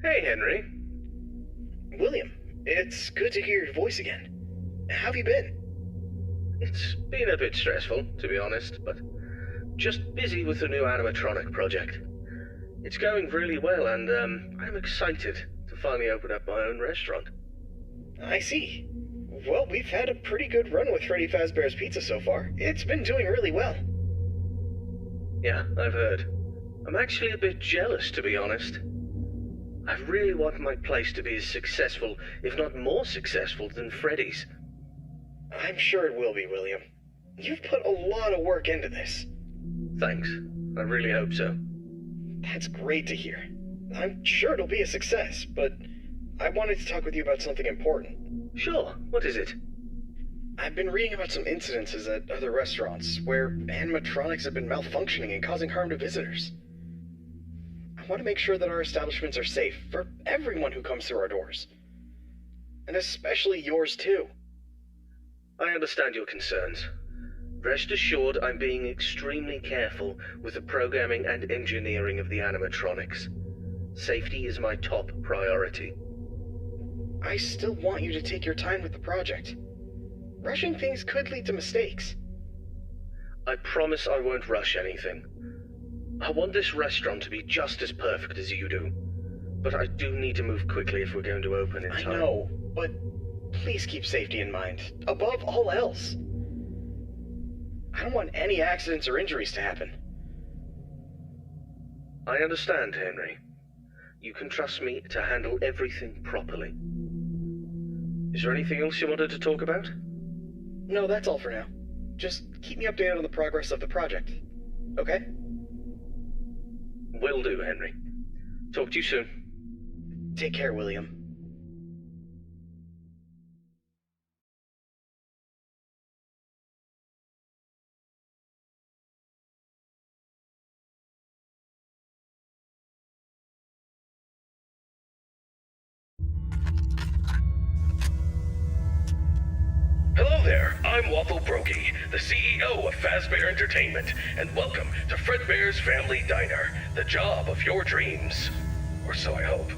Hey, Henry. William, it's good to hear your voice again. How have you been? It's been a bit stressful, to be honest, but just busy with the new animatronic project. It's going really well, and I'm excited to finally open up my own restaurant. I see. Well, we've had a pretty good run with Freddy Fazbear's Pizza so far. It's been doing really well. Yeah, I've heard. I'm actually a bit jealous, to be honest. I really want my place to be as successful, if not more successful, than Freddy's. I'm sure it will be, William. You've put a lot of work into this. Thanks. I really hope so. That's great to hear. I'm sure it'll be a success, but I wanted to talk with you about something important. Sure. What is it? I've been reading about some incidences at other restaurants where animatronics have been malfunctioning and causing harm to visitors. I want to make sure that our establishments are safe for everyone who comes through our doors. And especially yours too. I understand your concerns. Rest assured I'm being extremely careful with the programming and engineering of the animatronics. Safety is my top priority. I still want you to take your time with the project. Rushing things could lead to mistakes. I promise I won't rush anything. I want this restaurant to be just as perfect as you do. But I do need to move quickly if we're going to open in time. I know, but please keep safety in mind, above all else. I don't want any accidents or injuries to happen. I understand, Henry. You can trust me to handle everything properly. Is there anything else you wanted to talk about? No, that's all for now. Just keep me updated on the progress of the project, okay? Will do, Henry. Talk to you soon. Take care, William. Hello there, I'm Waffle Brokey, the CEO of Fazbear Entertainment, and welcome to Fredbears Family Diner, the job of your dreams. Or so I hope.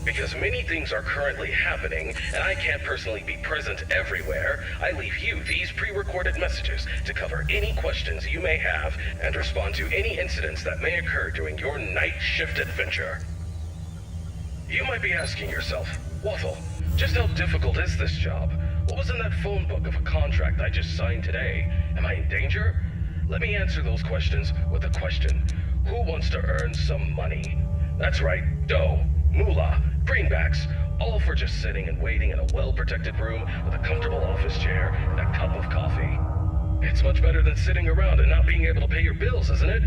Because many things are currently happening, and I can't personally be present everywhere, I leave you these pre-recorded messages to cover any questions you may have and respond to any incidents that may occur during your night shift adventure. You might be asking yourself, Waffle, just how difficult is this job? What was in that phone book of a contract I just signed today? Am I in danger? Let me answer those questions with a question. Who wants to earn some money? That's right, dough, moolah, greenbacks, all for just sitting and waiting in a well-protected room with a comfortable office chair and a cup of coffee. It's much better than sitting around and not being able to pay your bills, isn't it?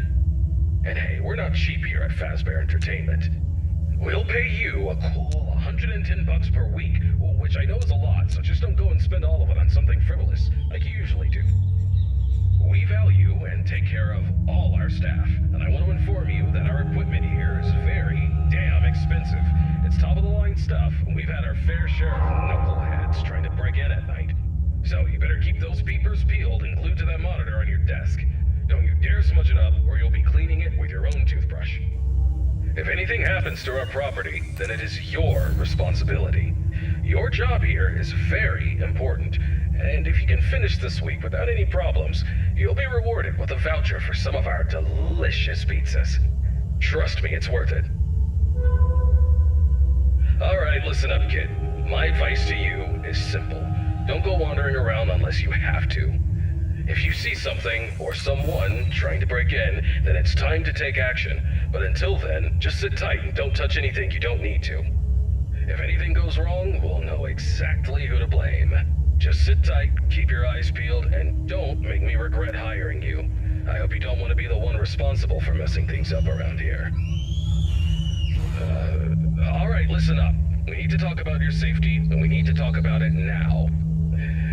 And hey, we're not cheap here at Fazbear Entertainment. We'll pay you a cool $110 per week, which I know is a lot, so just don't go and spend all of it on something frivolous, like you usually do. We value and take care of all our staff, and I want to inform you that our equipment here is very damn expensive. It's top-of-the-line stuff, and we've had our fair share of knuckleheads trying to break in at night. So you better keep those peepers peeled and glued to that monitor on your desk. Don't you dare smudge it up, or you'll be cleaning it with your own toothbrush. If anything happens to our property, then it is your responsibility. Your job here is very important, and if you can finish this week without any problems, you'll be rewarded with a voucher for some of our delicious pizzas. Trust me, it's worth it. Alright, listen up, kid. My advice to you is simple. Don't go wandering around unless you have to. If you see something or someone trying to break in, then it's time to take action. But until then, just sit tight and don't touch anything you don't need to. If anything goes wrong, we'll know exactly who to blame. Just sit tight, keep your eyes peeled, and don't make me regret hiring you. I hope you don't want to be the one responsible for messing things up around here. Alright, listen up. We need to talk about your safety, and we need to talk about it now.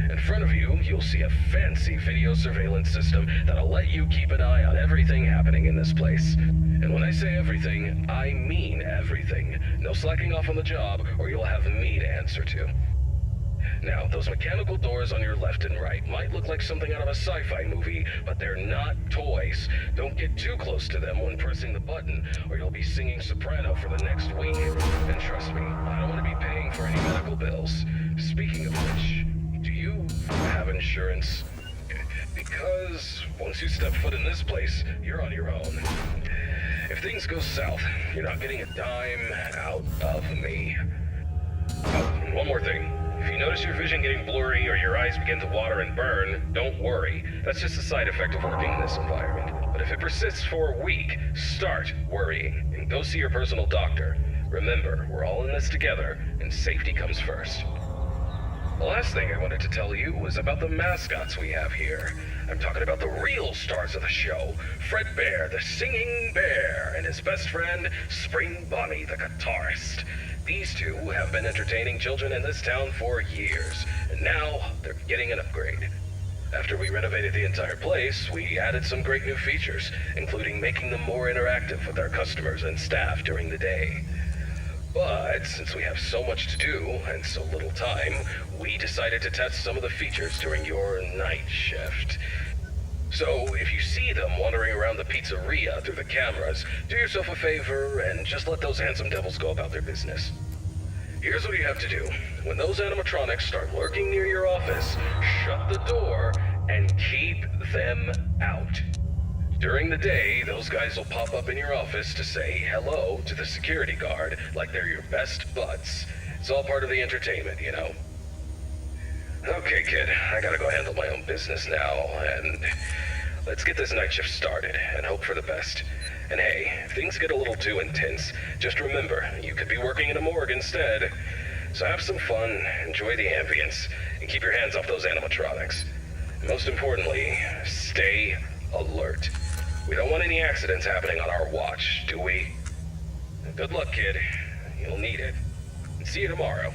In front of you, you'll see a fancy video surveillance system that'll let you keep an eye on everything happening in this place. And when I say everything, I mean everything. No slacking off on the job, or you'll have me to answer to. Now, those mechanical doors on your left and right might look like something out of a sci-fi movie, but they're not toys. Don't get too close to them when pressing the button, or you'll be singing soprano for the next week. And trust me, I don't want to be paying for any medical bills. Speaking of which, do you have insurance? Because once you step foot in this place, you're on your own. If things go south, you're not getting a dime out of me. Oh, and one more thing. If you notice your vision getting blurry or your eyes begin to water and burn, don't worry. That's just a side effect of working in this environment. But if it persists for a week, start worrying and go see your personal doctor. Remember, we're all in this together, and safety comes first. The last thing I wanted to tell you was about the mascots we have here. I'm talking about the real stars of the show, Fredbear, the singing bear, and his best friend, Spring Bonnie, the guitarist. These two have been entertaining children in this town for years, and now they're getting an upgrade. After we renovated the entire place, we added some great new features, including making them more interactive with our customers and staff during the day. But since we have so much to do and so little time, we decided to test some of the features during your night shift. So if you see them wandering around the pizzeria through the cameras, do yourself a favor and just let those handsome devils go about their business. Here's what you have to do. When those animatronics start lurking near your office, shut the door and keep them out. During the day, those guys will pop up in your office to say hello to the security guard like they're your best buds. It's all part of the entertainment, you know. Okay, kid, I gotta go handle my own business now, and let's get this night shift started and hope for the best. And hey, if things get a little too intense, just remember, you could be working in a morgue instead. So have some fun, enjoy the ambience, and keep your hands off those animatronics. And most importantly, stay alert. We don't want any accidents happening on our watch, do we? Good luck, kid. You'll need it. And see you tomorrow.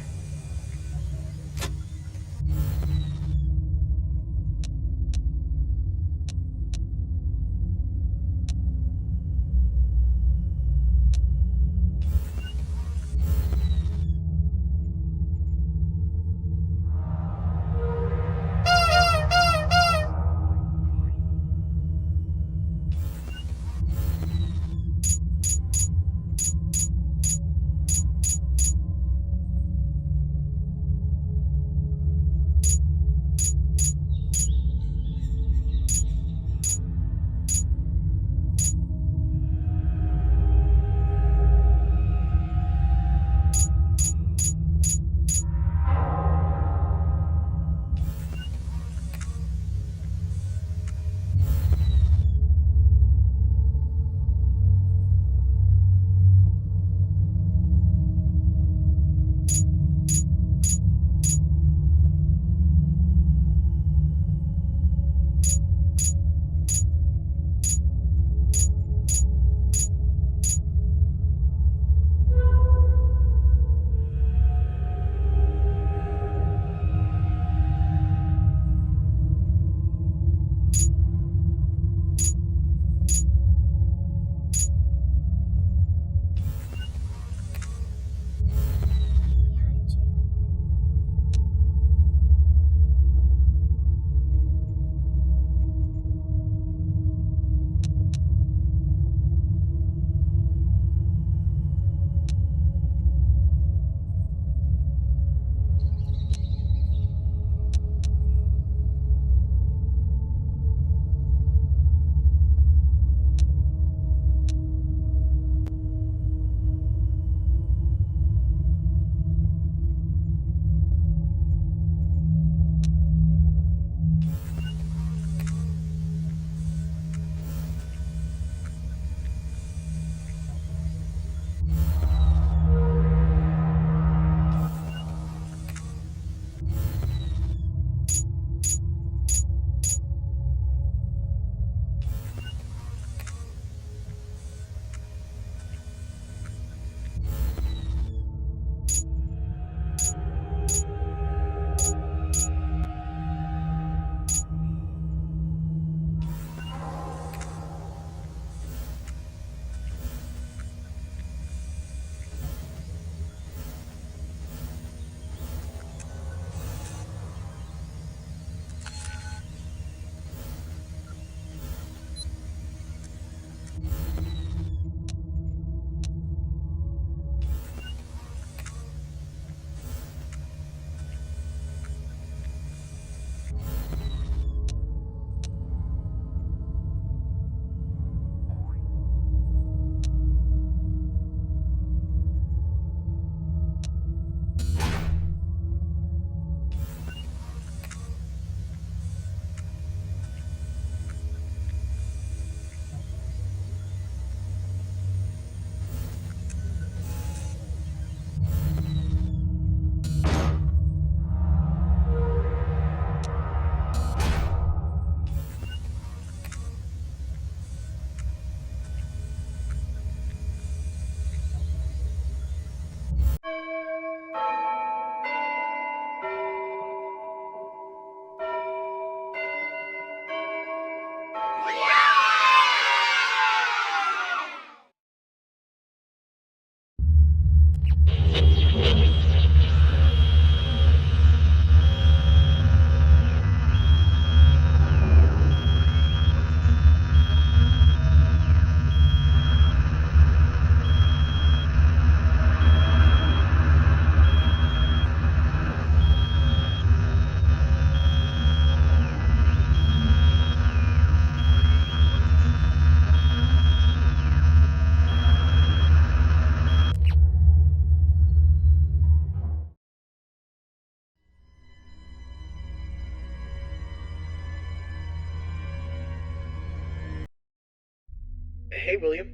Hey, William.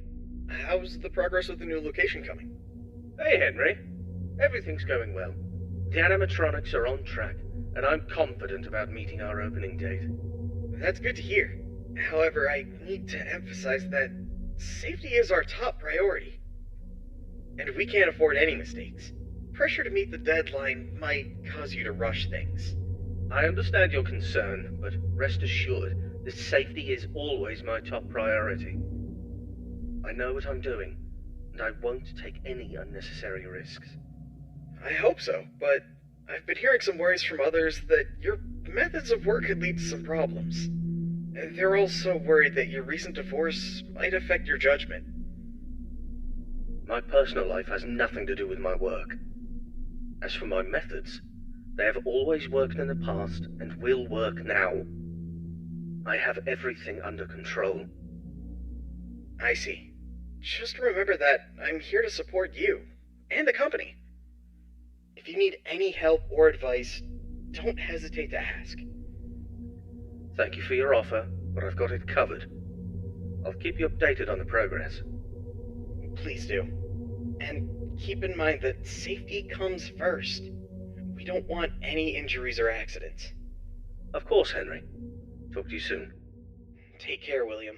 How's the progress with the new location coming? Hey, Henry. Everything's going well. The animatronics are on track, and I'm confident about meeting our opening date. That's good to hear. However, I need to emphasize that safety is our top priority. And we can't afford any mistakes. Pressure to meet the deadline might cause you to rush things. I understand your concern, but rest assured, that safety is always my top priority. I know what I'm doing, and I won't take any unnecessary risks. I hope so, but I've been hearing some worries from others that your methods of work could lead to some problems. They're also worried that your recent divorce might affect your judgment. My personal life has nothing to do with my work. As for my methods, they have always worked in the past and will work now. I have everything under control. I see. Just remember that I'm here to support you and the company. If you need any help or advice, don't hesitate to ask. Thank you for your offer, but I've got it covered. I'll keep you updated on the progress. Please do. And keep in mind that safety comes first. We don't want any injuries or accidents. Of course, Henry. Talk to you soon. Take care, William.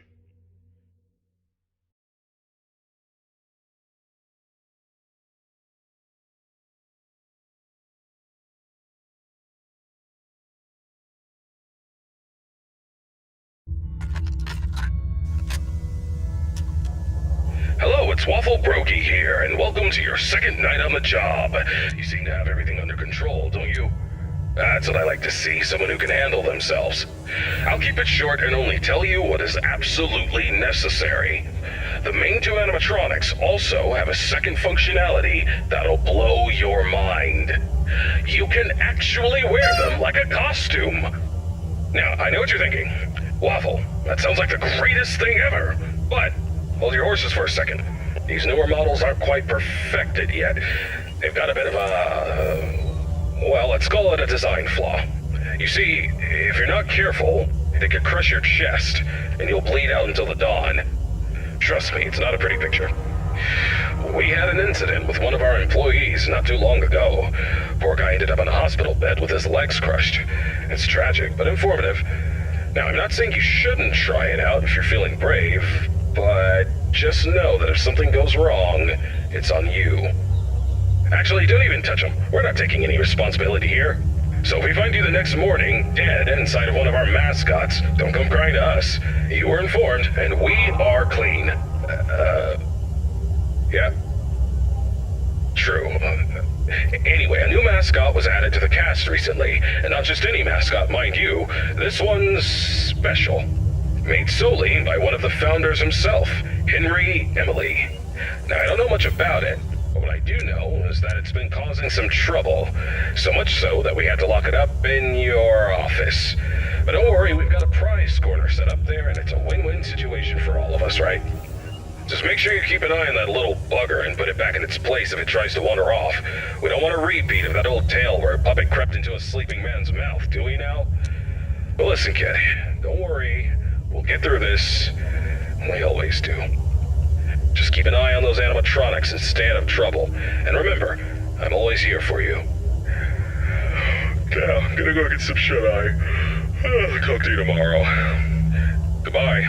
Hello, it's Waffle Brokey here, and welcome to your second night on the job. You seem to have everything under control, don't you? That's what I like to see, someone who can handle themselves. I'll keep it short and only tell you what is absolutely necessary. The main two animatronics also have a second functionality that'll blow your mind. You can actually wear them like a costume. Now, I know what you're thinking. Waffle, that sounds like the greatest thing ever. But hold your horses for a second. These newer models aren't quite perfected yet. They've got a bit of well, let's call it a design flaw. You see, if you're not careful, they could crush your chest, and you'll bleed out until the dawn. Trust me, it's not a pretty picture. We had an incident with one of our employees not too long ago. Poor guy ended up in a hospital bed with his legs crushed. It's tragic, but informative. Now, I'm not saying you shouldn't try it out if you're feeling brave, but just know that if something goes wrong, it's on you. Actually, don't even touch him. We're not taking any responsibility here. So if we find you the next morning, dead inside of one of our mascots, don't come crying to us. You were informed, and we are clean. Yeah. True. Anyway, a new mascot was added to the cast recently, and not just any mascot, mind you. This one's special. Made solely by one of the founders himself, Henry Emily. Now, I don't know much about it, but what I do know is that it's been causing some trouble. So much so that we had to lock it up in your office. But don't worry, we've got a prize corner set up there, and it's a win-win situation for all of us, right? Just make sure you keep an eye on that little bugger and put it back in its place if it tries to wander off. We don't want a repeat of that old tale where a puppet crept into a sleeping man's mouth, do we now? But listen, kid, don't worry. We'll get through this. We always do. Just keep an eye on those animatronics and stay out of trouble. And remember, I'm always here for you. Yeah, I'm gonna go get some shut-eye. Talk to you tomorrow. Goodbye.